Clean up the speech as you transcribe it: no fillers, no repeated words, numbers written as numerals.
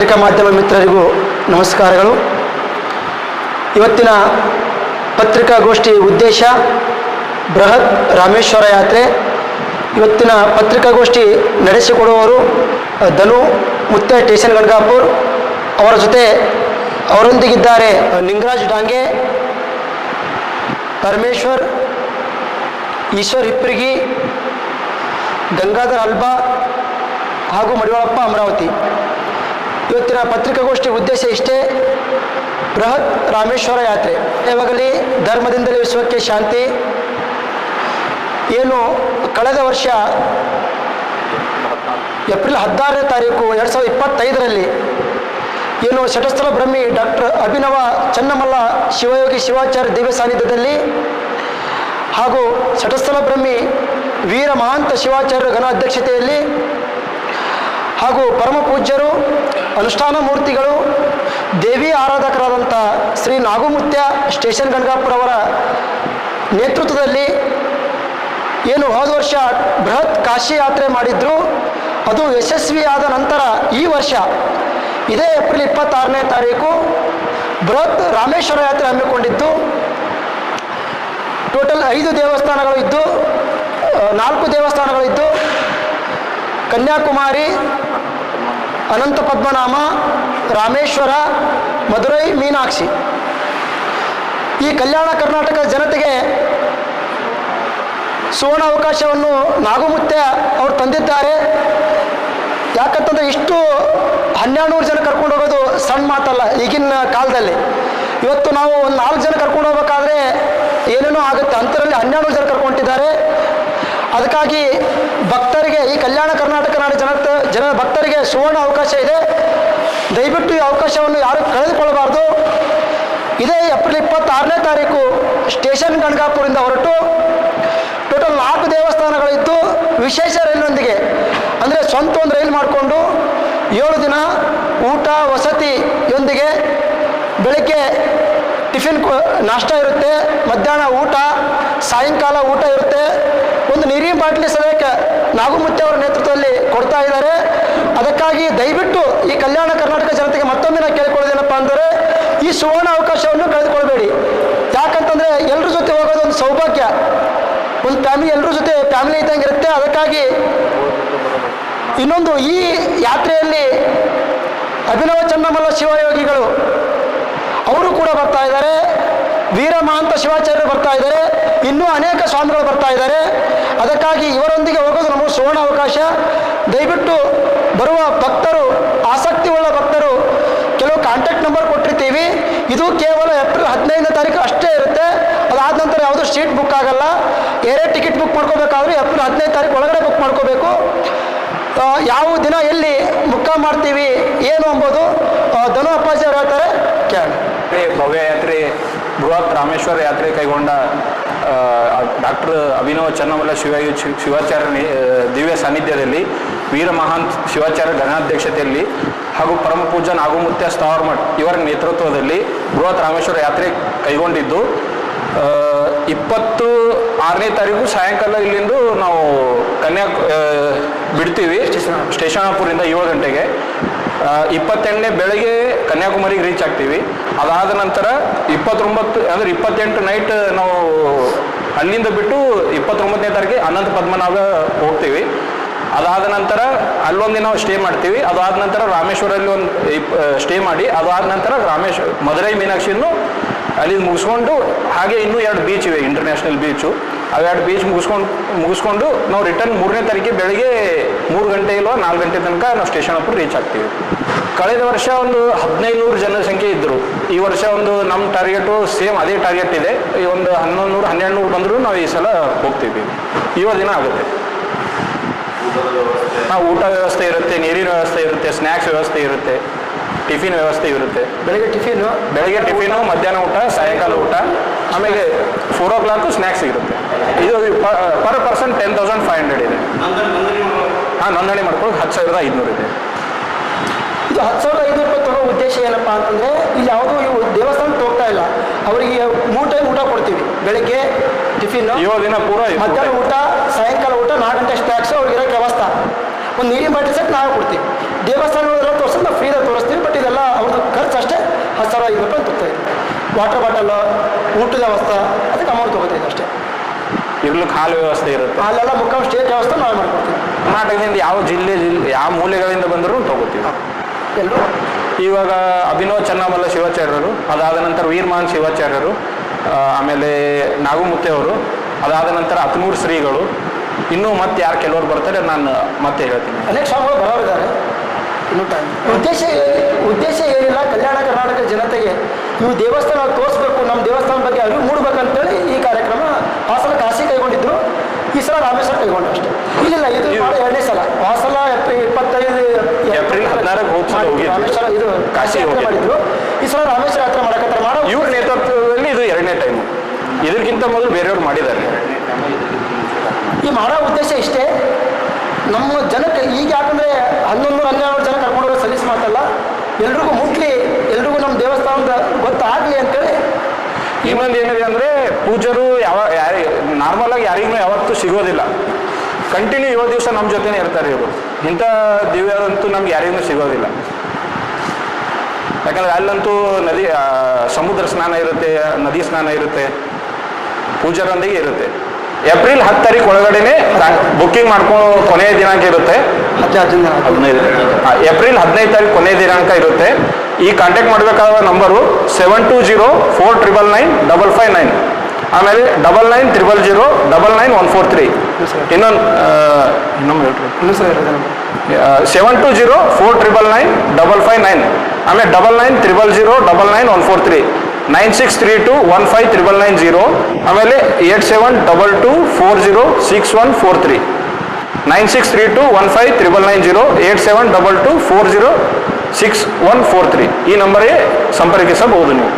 ಪತ್ರಿಕಾ ಮಾಧ್ಯಮ ಮಿತ್ರರಿಗೂ ನಮಸ್ಕಾರಗಳು. ಇವತ್ತಿನ ಪತ್ರಿಕಾಗೋಷ್ಠಿ ಉದ್ದೇಶ ಬೃಹತ್ ರಾಮೇಶ್ವರ ಯಾತ್ರೆ. ಇವತ್ತಿನ ಪತ್ರಿಕಾಗೋಷ್ಠಿ ನಡೆಸಿಕೊಡುವವರು ಧನು ಮುತ್ತೆ ಸ್ಟೇಷನ್ ಗಣಗಾಪುರ್. ಅವರ ಜೊತೆ ಅವರೊಂದಿಗಿದ್ದಾರೆ ನಿಂಗರಾಜ್ ಡಾಂಗೆ, ಪರಮೇಶ್ವರ್, ಈಶ್ವರ್ ಹಿಪ್ರಿಗಿ, ಗಂಗಾಧರ್ ಅಲ್ಬಾ ಹಾಗೂ ಮಡಿವಾಳಪ್ಪ ಅಮರಾವತಿ. ಇವತ್ತಿನ ಪತ್ರಿಕಾಗೋಷ್ಠಿ ಉದ್ದೇಶ ಇಷ್ಟೇ: ಬೃಹತ್ ರಾಮೇಶ್ವರ ಯಾತ್ರೆ. ಯಾವಾಗಲೇ ಧರ್ಮದಿಂದಲೇ ವಿಶ್ವಕ್ಕೆ ಶಾಂತಿ. ಏನು ಕಳೆದ ವರ್ಷ ಏಪ್ರಿಲ್ 16ನೇ ತಾರೀಕು 2025ರಲ್ಲಿ ಏನು ಶಟಸ್ಥಲ ಬ್ರಹ್ಮಿ ಡಾಕ್ಟರ್ ಅಭಿನವ ಚನ್ನಮಲ್ಲ ಶಿವಯೋಗಿ ಶಿವಾಚಾರ್ಯ ದಿವ್ಯ ಸಾನ್ನಿಧ್ಯದಲ್ಲಿ ಹಾಗೂ ಶಟಸ್ಥಲ ಬ್ರಹ್ಮಿ ವೀರ ಮಹಾಂತ ಶಿವಾಚಾರ್ಯರ ಘನ ಅಧ್ಯಕ್ಷತೆಯಲ್ಲಿ ಹಾಗೂ ಪರಮ ಪೂಜ್ಯರು ಅನುಷ್ಠಾನ ಮೂರ್ತಿಗಳು ದೇವಿ ಆರಾಧಕರಾದಂಥ ಶ್ರೀ ನಾಗುಮುತ್ಯ ಸ್ಟೇಷನ್ ಗಣಗಾಪುರ ಅವರ ನೇತೃತ್ವದಲ್ಲಿ ಏನು ಹೋದ ವರ್ಷ ಬೃಹತ್ ಕಾಶಿ ಯಾತ್ರೆ ಮಾಡಿದ್ರು, ಅದು ಯಶಸ್ವಿಯಾದ ನಂತರ ಈ ವರ್ಷ ಇದೇ ಏಪ್ರಿಲ್ 26ನೇ ತಾರೀಕು ಬೃಹತ್ ರಾಮೇಶ್ವರ ಯಾತ್ರೆ ಹಮ್ಮಿಕೊಂಡಿದ್ದು. ಟೋಟಲ್ 5 ದೇವಸ್ಥಾನಗಳು ಇದ್ದು, 4 ದೇವಸ್ಥಾನಗಳಿದ್ದು: ಕನ್ಯಾಕುಮಾರಿ, ಅನಂತ ಪದ್ಮನಾಮ, ರಾಮೇಶ್ವರ, ಮಧುರೈ, ಮೀನಾಕ್ಷಿ. ಈ ಕಲ್ಯಾಣ ಕರ್ನಾಟಕ ಜನತೆಗೆ ಸುವರ್ಣ ಅವಕಾಶವನ್ನು ನಾಗುಮುತ್ಯ ಅವರು ತಂದಿದ್ದಾರೆ. ಯಾಕಂತಂದರೆ ಇಷ್ಟು 1200 ಜನ ಕರ್ಕೊಂಡು ಹೋಗೋದು ಸಣ್ಣ ಮಾತಲ್ಲ ಈಗಿನ ಕಾಲದಲ್ಲಿ. ಇವತ್ತು ನಾವು ಒಂದು 4 ಜನ ಕರ್ಕೊಂಡು ಹೋಗ್ಬೇಕಾದ್ರೆ ಏನೇನೋ ಆಗುತ್ತೆ, ಅಂಥದ್ರಲ್ಲಿ 1200 ಜನ ಕರ್ಕೊಂಡಿದ್ದಾರೆ. ಅದಕ್ಕಾಗಿ ಭಕ್ತರಿಗೆ, ಈ ಕಲ್ಯಾಣ ಕರ್ನಾಟಕ ನಾಡು ಜನ ಭಕ್ತರಿಗೆ ಸುವರ್ಣ ಅವಕಾಶ ಇದೆ. ದಯವಿಟ್ಟು ಈ ಅವಕಾಶವನ್ನು ಯಾರು ಕಳೆದುಕೊಳ್ಳಬಾರ್ದು. ಇದೇ ಏಪ್ರಿಲ್ 26ನೇ ತಾರೀಕು ಸ್ಟೇಷನ್ ಗಣಗಾಪುರಿಂದ ಹೊರಟು ಟೋಟಲ್ 4 ದೇವಸ್ಥಾನಗಳಿದ್ದು, ವಿಶೇಷ ರೈಲಿನೊಂದಿಗೆ, ಅಂದರೆ ಸ್ವಂತ ಒಂದು ರೈಲು ಮಾಡಿಕೊಂಡು 7 ದಿನ ಊಟ ವಸತಿಯೊಂದಿಗೆ ಬೆಳಗ್ಗೆ ಟಿಫಿನ್ ನಾಷ್ಟ ಇರುತ್ತೆ, ಮಧ್ಯಾಹ್ನ ಊಟ, ಸಾಯಂಕಾಲ ಊಟ ಇರುತ್ತೆ. ಒಂದು ನೀರಿನ ಬಾಟ್ಲಿ ಸದ್ಯಕ್ಕೆ ನಾಗುಮುತ್ಯ ಅವರ ನೇತೃತ್ವದಲ್ಲಿ ಕೊಡ್ತಾ ಇದ್ದಾರೆ. ಅದಕ್ಕಾಗಿ ದಯವಿಟ್ಟು ಈ ಕಲ್ಯಾಣ ಕರ್ನಾಟಕ ಜನತೆಗೆ ಮತ್ತೊಮ್ಮೆ ನಾನು ಕೇಳಿಕೊಳ್ಳೋದೇನಪ್ಪ ಅಂದರೆ, ಈ ಸುವರ್ಣ ಅವಕಾಶವನ್ನು ಕಳೆದುಕೊಳ್ಬೇಡಿ. ಯಾಕಂತಂದರೆ ಎಲ್ಲರ ಜೊತೆ ಹೋಗೋದು ಒಂದು ಸೌಭಾಗ್ಯ. ಒಂದು ಫ್ಯಾಮಿಲಿ ಎಲ್ಲರ ಜೊತೆ ಫ್ಯಾಮಿಲಿ ಇದ್ದಂಗೆ ಇರುತ್ತೆ. ಅದಕ್ಕಾಗಿ ಇನ್ನೊಂದು, ಈ ಯಾತ್ರೆಯಲ್ಲಿ ಅಭಿನವ ಚನ್ನಮಲ್ಲ ಶಿವಯೋಗಿಗಳು ಅವರು ಕೂಡ ಬರ್ತಾ ಇದ್ದಾರೆ, ವೀರ ಮಹಾಂತ ಶಿವಾಚಾರ್ಯರು ಬರ್ತಾ ಇದ್ದಾರೆ, ಇನ್ನೂ ಅನೇಕ ಸ್ವಾಮಿಗಳು ಬರ್ತಾ ಇದ್ದಾರೆ. ಅದಕ್ಕಾಗಿ ಇವರೊಂದಿಗೆ ಹೋಗೋದು ನಮಗೆ ಸುವರ್ಣ ಅವಕಾಶ. ದಯವಿಟ್ಟು ಬರುವ ಭಕ್ತರು, ಆಸಕ್ತಿ ಉಳ್ಳ ಭಕ್ತರು, ಕೆಲವು ಕಾಂಟ್ಯಾಕ್ಟ್ ನಂಬರ್ ಕೊಟ್ಟಿರ್ತೀವಿ. ಇದು ಕೇವಲ ಏಪ್ರಿಲ್ 15ನೇ ತಾರೀಕು ಅಷ್ಟೇ ಇರುತ್ತೆ. ಅದಾದ ನಂತರ ಯಾವುದೂ ಸೀಟ್ ಬುಕ್ ಆಗಲ್ಲ. ಏರೇ ಟಿಕೆಟ್ ಬುಕ್ ಮಾಡ್ಕೋಬೇಕಾದ್ರೂ ಏಪ್ರಿಲ್ 15ನೇ ತಾರೀಕು ಒಳಗಡೆ ಬುಕ್ ಮಾಡ್ಕೋಬೇಕು. ಯಾವ ದಿನ ಎಲ್ಲಿ ಮುಕ್ಕಾಂ ಮಾಡ್ತೀವಿ ಏನು ಎಂಬುದು ಧನು ಅಪ್ಪಾಜಿ ಅವರು ಹೇಳ್ತಾರೆ, ಕೇಳಿ. ಭವ್ಯ ಯಾತ್ರೆ, ಬೃಹತ್ ರಾಮೇಶ್ವರ ಯಾತ್ರೆ ಕೈಗೊಂಡ ಡಾಕ್ಟರ್ ಅಭಿನವ ಚನ್ನಮಲ್ಲ ಶಿವಾಚಾರ್ಯ ದಿವ್ಯ ಸಾನ್ನಿಧ್ಯದಲ್ಲಿ ವೀರ ಮಹಾಂತ್ ಶಿವಾಚಾರ್ಯ ಘನಾಧ್ಯಕ್ಷತೆಯಲ್ಲಿ ಹಾಗೂ ಪರಮ ಪೂಜ್ಯ ನಾಗುಮುತ್ಯ ಸ್ಥಾವರಮಠ್ ಇವರ ನೇತೃತ್ವದಲ್ಲಿ ಬೃಹತ್ ರಾಮೇಶ್ವರ ಯಾತ್ರೆ ಕೈಗೊಂಡಿದ್ದು, 26ನೇ ತಾರೀಕು ಸಾಯಂಕಾಲ ಇಲ್ಲಿಂದ ನಾವು ಬಿಡ್ತೀವಿ ಸ್ಟೇಷನಾಪುರಿಂದ 7 ಗಂಟೆಗೆ. 28ನೇ ಬೆಳಗ್ಗೆ ಕನ್ಯಾಕುಮಾರಿಗೆ ರೀಚ್ ಆಗ್ತೀವಿ. ಅದಾದ ನಂತರ 29 ಅಂದರೆ 28 ನೈಟ್ ನಾವು ಅಲ್ಲಿಂದ ಬಿಟ್ಟು 29ನೇ ತಾರೀಕಿಗೆ ಅನಂತ ಪದ್ಮನಾಭ ಹೋಗ್ತೀವಿ. ಅದಾದ ನಂತರ ಅಲ್ಲೊಂದು ದಿನ ಸ್ಟೇ ಮಾಡ್ತೀವಿ. ಅದಾದ ನಂತರ ರಾಮೇಶ್ವರಲ್ಲಿ ಒಂದು ಸ್ಟೇ ಮಾಡಿ, ಅದಾದ ನಂತರ ಮಧುರೈ ಮೀನಾಕ್ಷಿಯನ್ನು ಅಲ್ಲಿ ಮುಗಿಸ್ಕೊಂಡು, ಹಾಗೆ ಇನ್ನೂ 2 ಬೀಚ್ ಇವೆ, ಇಂಟರ್ನ್ಯಾಷನಲ್ ಬೀಚು. ಅವೆರಡು ಬೀಚ್ ಮುಗಿಸ್ಕೊಂಡು ನಾವು ರಿಟರ್ನ್ 3ನೇ ತಾರೀಕಿಗೆ ಬೆಳಗ್ಗೆ 3 ಗಂಟೆ ಇಲ್ವಾ 4 ಗಂಟೆ ತನಕ ನಾವು ಸ್ಟೇಷನಪ್ಪು ರೀಚ್ ಆಗ್ತೀವಿ. ಕಳೆದ ವರ್ಷ ಒಂದು 1500 ಜನಸಂಖ್ಯೆ ಇದ್ದರು. ಈ ವರ್ಷ ಒಂದು ನಮ್ಮ ಟಾರ್ಗೆಟು ಸೇಮ್ ಅದೇ ಟಾರ್ಗೆಟ್ ಇದೆ. ಈ ಒಂದು 1100 1200 ಬಂದರೂ ನಾವು ಈ ಸಲ ಹೋಗ್ತೀವಿ. 7 ದಿನ ಆಗುತ್ತೆ. ಊಟ ವ್ಯವಸ್ಥೆ ಇರುತ್ತೆ, ನೀರಿನ ವ್ಯವಸ್ಥೆ ಇರುತ್ತೆ, ಸ್ನ್ಯಾಕ್ಸ್ ವ್ಯವಸ್ಥೆ ಇರುತ್ತೆ, ಟಿಫಿನ್ ವ್ಯವಸ್ಥೆ ಇರುತ್ತೆ. ಬೆಳಗ್ಗೆ ಟಿಫಿನು, ಮಧ್ಯಾಹ್ನ ಊಟ, ಸಾಯಂಕಾಲ ಊಟ, ಆಮೇಲೆ 4 o'clock ಸ್ನ್ಯಾಕ್ಸ್ ಇರುತ್ತೆ. ಇದು ಪರ್ ಪರ್ಸನ್ 10,500 ಇದೆ. ನೋಂದಣಿ ಮಾಡ್ಕೊಂಡು 10,500 ಇದೆ. ಇದು 10,500 ರೂಪಾಯಿ ತಗೋ ಉದ್ದೇಶ ಏನಪ್ಪ ಅಂತಂದರೆ, ಇಲ್ಲಿ ಯಾವುದೋ ಇವು ದೇವಸ್ಥಾನಕ್ಕೆ ಹೋಗ್ತಾ ಇಲ್ಲ, ಅವರಿಗೆ 3 ಟೈಮ್ ಊಟ ಕೊಡ್ತೀವಿ. ಬೆಳಗ್ಗೆ ಟಿಫಿನ್, 7 ದಿನ ಪೂರ, ಮಧ್ಯಾಹ್ನ ಊಟ, ಸಾಯಂಕಾಲ ಊಟ, 4 ಗಂಟೆ ಸ್ನ್ಯಾಕ್ಸು, ಅವ್ರಿಗೆ ಇರೋಕ್ಕೆ ವ್ಯವಸ್ಥೆ. ಒಂದು ನೀರಿನ ಬಾಟಲ್ ಸೆಟ್ ನಾವೇ ಕೊಡ್ತೀವಿ. ದೇವಸ್ಥಾನಗಳೆಲ್ಲ ತೋರಿಸಿದ್ರೆ ನಾವು ಫ್ರೀದಾಗ ತೋರಿಸ್ತೀವಿ. ಕುಡ್ಲಿಕ್ಕೆ ಹಾಲು ವ್ಯವಸ್ಥೆ ಇರುತ್ತೆ. ಅಲ್ಲೆಲ್ಲ ಮುಖಾಂ ಸ್ಟೇಟ್ ವ್ಯವಸ್ಥೆ ನಾವು ಮಾಡ್ಕೊಡ್ತೀವಿ. ಕರ್ನಾಟಕದಿಂದ ಯಾವ ಜಿಲ್ಲೆ ಯಾವ ಮೂಲೆಗಳಿಂದ ಬಂದರೂ ತಗೋತೀವಿ. ಎಲ್ಲರೂ ಇವಾಗ ಅಭಿನವ್ ಚನ್ನಮಲ್ಲ ಶಿವಾಚಾರ್ಯರು, ಅದಾದ ನಂತರ ವೀರಮಾನ್ ಶಿವಾಚಾರ್ಯರು, ಆಮೇಲೆ ನಾಗುಮುತ್ತೆ ಅವರು, ಅದಾದ ನಂತರ ಹತ್ಮೂರು ಶ್ರೀಗಳು, ಇನ್ನೂ ಮತ್ತೆ ಯಾರು ಕೆಲವರು ಬರ್ತಾರೆ ನಾನು ಮತ್ತೆ ಹೇಳ್ತೀನಿ. ಅನೇಕ ಸ್ವಾಮಿಗಳು ಬರೋರಿದ್ದಾರೆ. ಇನ್ನೂ ಟೈಮ್. ಉದ್ದೇಶ ಏನಿಲ್ಲ, ಕಲ್ಯಾಣ ಕರ್ನಾಟಕ ಜನತೆಗೆ ನೀವು ದೇವಸ್ಥಾನ ತೋರಿಸ್ಬೇಕು, ನಮ್ಮ ದೇವಸ್ಥಾನ ಬಗ್ಗೆ ಅರಿವು ಮೂಡಬೇಕಂತೇಳಿ ಈ ಕಾರ್ಯಕ್ರಮ ಹಾಸನ ಕಾಶಿ ಕೈಗೊಂಡಿದ್ರು, ಈ ಸಲ ರಾಮೇಶ್ವರ ಕೈಗೊಂಡು ಅಷ್ಟೇ. ಇಲ್ಲ ಇದು 2ನೇ ಸಲ. ಆ ಸಲ ಏಪ್ರಿಲ್ 14 ಹೋಗಿ ರಾಮೇಶ್ವರ ಇದು ಕಾಶಿ ಯಾತ್ರೆ ಮಾಡಿದ್ರು. ಈ ಸಲ ರಾಮೇಶ್ವರ ಯಾತ್ರೆ ಮಾಡಕತ್ತಾರೆ. ಇವ್ರ ನೇತೃತ್ವದಲ್ಲಿ ಇದು 2ನೇ ಟೈಮು. ಇದಕ್ಕಿಂತ ಮೊದಲು ಬೇರೆಯವ್ರು ಮಾಡಿದ್ದಾರೆ. ಈ ಮಾಡೋ ಉದ್ದೇಶ ಇಷ್ಟೇ, ನಮ್ಮ ಜನಕ್ಕೆ ಈಗ ಯಾಕಂದರೆ 1100-12 ಜನ ಕರ್ಕೊಂಡೋಗೋ ಸಲೀಸ್ ಮಾತಲ್ಲ, ಎಲ್ರಿಗೂ ಮುಟ್ಲಿ, ಎಲ್ರಿಗೂ ನಮ್ಮ ದೇವಸ್ಥಾನದ ಗೊತ್ತಾಗಲಿ ಅಂತೇಳಿ. ಇನ್ನೊಂದು ಏನಿದೆ ಅಂದರೆ ಪೂಜರು ನಾರ್ಮಲ್ ಆಗಿ ಯಾರಿಗೂ ಯಾವತ್ತೂ ಸಿಗೋದಿಲ್ಲ. ಕಂಟಿನ್ಯೂ 7 ದಿವಸ ನಮ್ಮ ಜೊತೆನೇ ಇರ್ತಾರೆ ಇವರು. ಇಂಥ ದಿವ್ಯದಂತೂ ನಮ್ಗೆ ಯಾರಿಗೂ ಸಿಗೋದಿಲ್ಲ. ಯಾಕಂದರೆ ಅಲ್ಲಂತೂ ಸಮುದ್ರ ಸ್ನಾನ ಇರುತ್ತೆ, ನದಿ ಸ್ನಾನ ಇರುತ್ತೆ, ಪೂಜಾರೊಂದಿಗೆ ಇರುತ್ತೆ. ಏಪ್ರಿಲ್ 10 ತಾರೀಕು ಒಳಗಡೆನೆ ಬುಕ್ಕಿಂಗ್ ಮಾಡ್ಕೊಂಡು ಕೊನೆಯ ದಿನಾಂಕ ಇರುತ್ತೆ. 15 ಏಪ್ರಿಲ್ 15 ತಾರೀಕು ಕೊನೆಯ ದಿನಾಂಕ ಇರುತ್ತೆ. ಈ ಕಾಂಟ್ಯಾಕ್ಟ್ ಮಾಡಬೇಕಾದ ನಂಬರು 7204999559, ಆಮೇಲೆ 9900099143. ಇನ್ನೊಮ್ಮೆ ಹೇಳ್ರಿ. 7204999559, ಆಮೇಲೆ 9900099143, 9632159990, ಆಮೇಲೆ 8722406143, 9632159990, 8722406143. ಈ ನಂಬರ್ಗೆ ಸಂಪರ್ಕಿಸಬಹುದು ನೀವು.